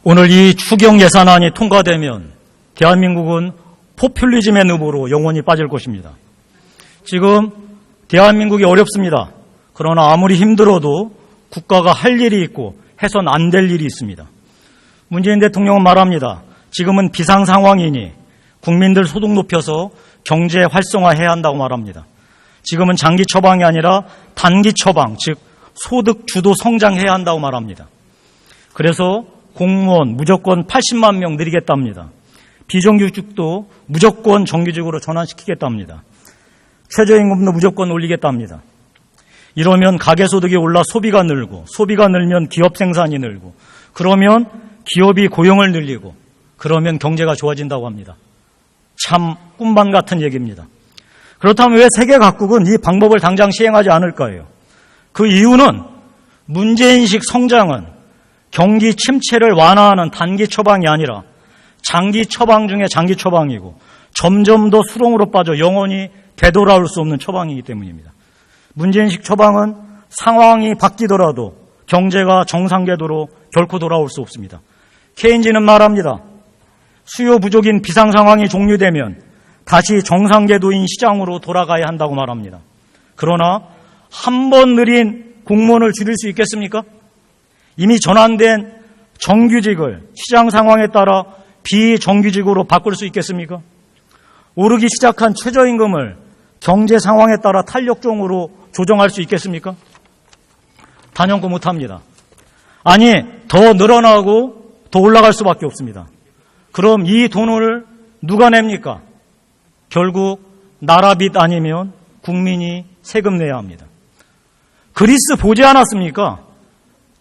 오늘 이 추경 예산안이 통과되면 대한민국은 포퓰리즘의 늪으로 영원히 빠질 것입니다. 지금 대한민국이 어렵습니다. 그러나 아무리 힘들어도 국가가 할 일이 있고 해선 안 될 일이 있습니다. 문재인 대통령은 말합니다. 지금은 비상 상황이니 국민들 소득 높여서 경제 활성화해야 한다고 말합니다. 지금은 장기 처방이 아니라 단기 처방, 즉 소득 주도 성장해야 한다고 말합니다. 그래서 공무원 무조건 80만 명 늘리겠답니다. 비정규직도 무조건 정규직으로 전환시키겠답니다. 최저임금도 무조건 올리겠답니다. 이러면 가계소득이 올라 소비가 늘고, 소비가 늘면 기업 생산이 늘고, 그러면 기업이 고용을 늘리고, 그러면 경제가 좋아진다고 합니다. 참 꿈만 같은 얘기입니다. 그렇다면 왜 세계 각국은 이 방법을 당장 시행하지 않을까요? 그 이유는 문재인식 성장은 경기 침체를 완화하는 단기 처방이 아니라 장기 처방 중에 장기 처방이고 점점 더 수렁으로 빠져 영원히 되돌아올 수 없는 처방이기 때문입니다. 문재인식 처방은 상황이 바뀌더라도 경제가 정상 궤도로 결코 돌아올 수 없습니다. 케인즈는 말합니다. 수요 부족인 비상 상황이 종료되면 다시 정상 궤도인 시장으로 돌아가야 한다고 말합니다. 그러나 한 번 느린 공무원을 줄일 수 있겠습니까? 이미 전환된 정규직을 시장 상황에 따라 비정규직으로 바꿀 수 있겠습니까? 오르기 시작한 최저임금을 경제 상황에 따라 탄력적으로 조정할 수 있겠습니까? 단연코 못합니다. 아니, 더 늘어나고 더 올라갈 수밖에 없습니다. 그럼 이 돈을 누가 냅니까? 결국 나라 빚 아니면 국민이 세금 내야 합니다. 그리스 보지 않았습니까?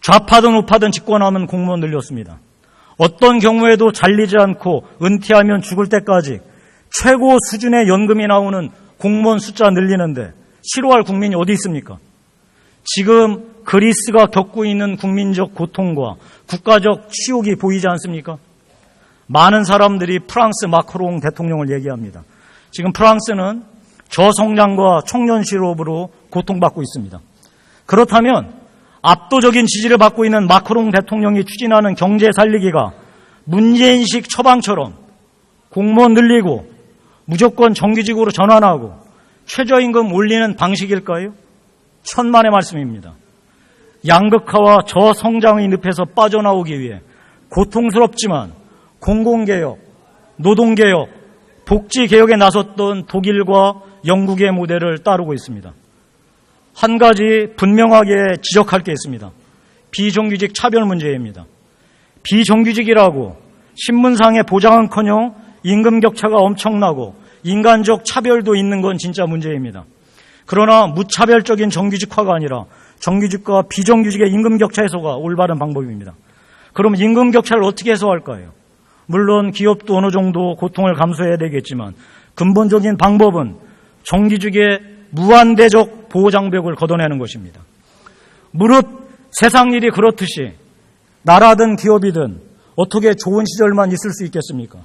좌파든 우파든 집권하면 공무원 늘렸습니다. 어떤 경우에도 잘리지 않고 은퇴하면 죽을 때까지 최고 수준의 연금이 나오는 공무원 숫자 늘리는데 싫어할 국민이 어디 있습니까? 지금 그리스가 겪고 있는 국민적 고통과 국가적 치욕이 보이지 않습니까? 많은 사람들이 프랑스 마크롱 대통령을 얘기합니다. 지금 프랑스는 저성장과 청년 실업으로 고통받고 있습니다. 그렇다면 압도적인 지지를 받고 있는 마크롱 대통령이 추진하는 경제 살리기가 문재인식 처방처럼 공무원 늘리고 무조건 정규직으로 전환하고 최저임금 올리는 방식일까요? 천만의 말씀입니다. 양극화와 저성장의 늪에서 빠져나오기 위해 고통스럽지만 공공개혁, 노동개혁, 복지개혁에 나섰던 독일과 영국의 모델을 따르고 있습니다. 한 가지 분명하게 지적할 게 있습니다. 비정규직 차별 문제입니다. 비정규직이라고 신문상의 보장은커녕 임금 격차가 엄청나고 인간적 차별도 있는 건 진짜 문제입니다. 그러나 무차별적인 정규직화가 아니라 정규직과 비정규직의 임금 격차 해소가 올바른 방법입니다. 그럼 임금 격차를 어떻게 해소할까요? 물론 기업도 어느 정도 고통을 감수해야 되겠지만 근본적인 방법은 정규직의 무한대적 보호장벽을 걷어내는 것입니다. 무릇 세상 일이 그렇듯이 나라든 기업이든 어떻게 좋은 시절만 있을 수 있겠습니까?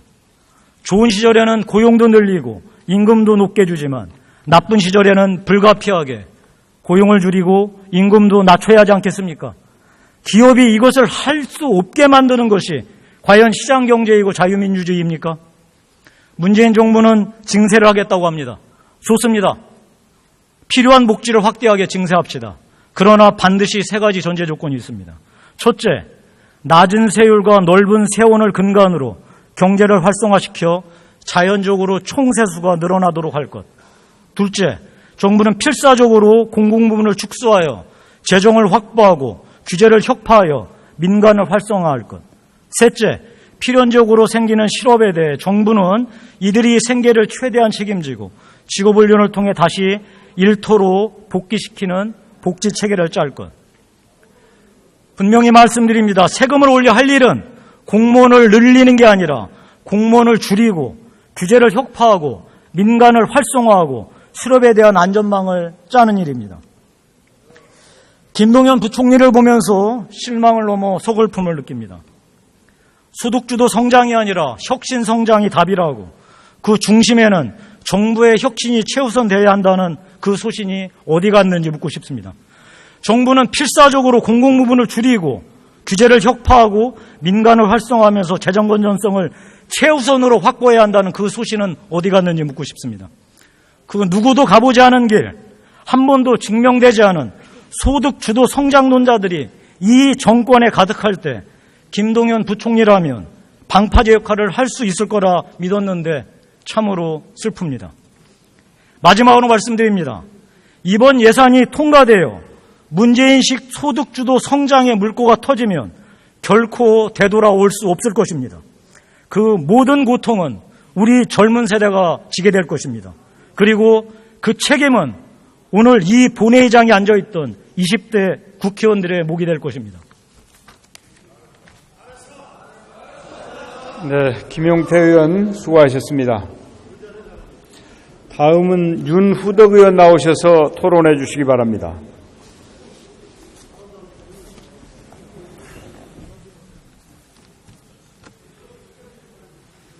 좋은 시절에는 고용도 늘리고 임금도 높게 주지만 나쁜 시절에는 불가피하게 고용을 줄이고 임금도 낮춰야 하지 않겠습니까? 기업이 이것을 할 수 없게 만드는 것이 과연 시장경제이고 자유민주주의입니까? 문재인 정부는 증세를 하겠다고 합니다. 좋습니다. 필요한 복지를 확대하게 증세합시다. 그러나 반드시 세 가지 전제 조건이 있습니다. 첫째, 낮은 세율과 넓은 세원을 근간으로 경제를 활성화시켜 자연적으로 총세수가 늘어나도록 할 것. 둘째, 정부는 필사적으로 공공부문을 축소하여 재정을 확보하고 규제를 혁파하여 민간을 활성화할 것. 셋째, 필연적으로 생기는 실업에 대해 정부는 이들이 생계를 최대한 책임지고 직업훈련을 통해 다시 일터로 복귀시키는 복지체계를 짤 것. 분명히 말씀드립니다. 세금을 올려 할 일은 공무원을 늘리는 게 아니라 공무원을 줄이고 규제를 혁파하고 민간을 활성화하고 실업에 대한 안전망을 짜는 일입니다. 김동연 부총리를 보면서 실망을 넘어 서글픔을 느낍니다. 소득주도 성장이 아니라 혁신 성장이 답이라고 그 중심에는 정부의 혁신이 최우선 돼야 한다는 그 소신이 어디 갔는지 묻고 싶습니다. 정부는 필사적으로 공공부문을 줄이고 규제를 혁파하고 민간을 활성화하면서 재정 건전성을 최우선으로 확보해야 한다는 그 소신은 어디 갔는지 묻고 싶습니다. 그 누구도 가보지 않은 길, 한 번도 증명되지 않은 소득 주도 성장론자들이 이 정권에 가득할 때 김동연 부총리라면 방파제 역할을 할 수 있을 거라 믿었는데 참으로 슬픕니다. 마지막으로 말씀드립니다. 이번 예산이 통과되어 문재인식 소득주도 성장의 물꼬가 터지면 결코 되돌아올 수 없을 것입니다. 그 모든 고통은 우리 젊은 세대가 지게 될 것입니다. 그리고 그 책임은 오늘 이 본회의장에 앉아있던 20대 국회의원들의 몫이 될 것입니다. 네, 김용태 의원 수고하셨습니다. 다음은 윤후덕 의원 나오셔서 토론해 주시기 바랍니다.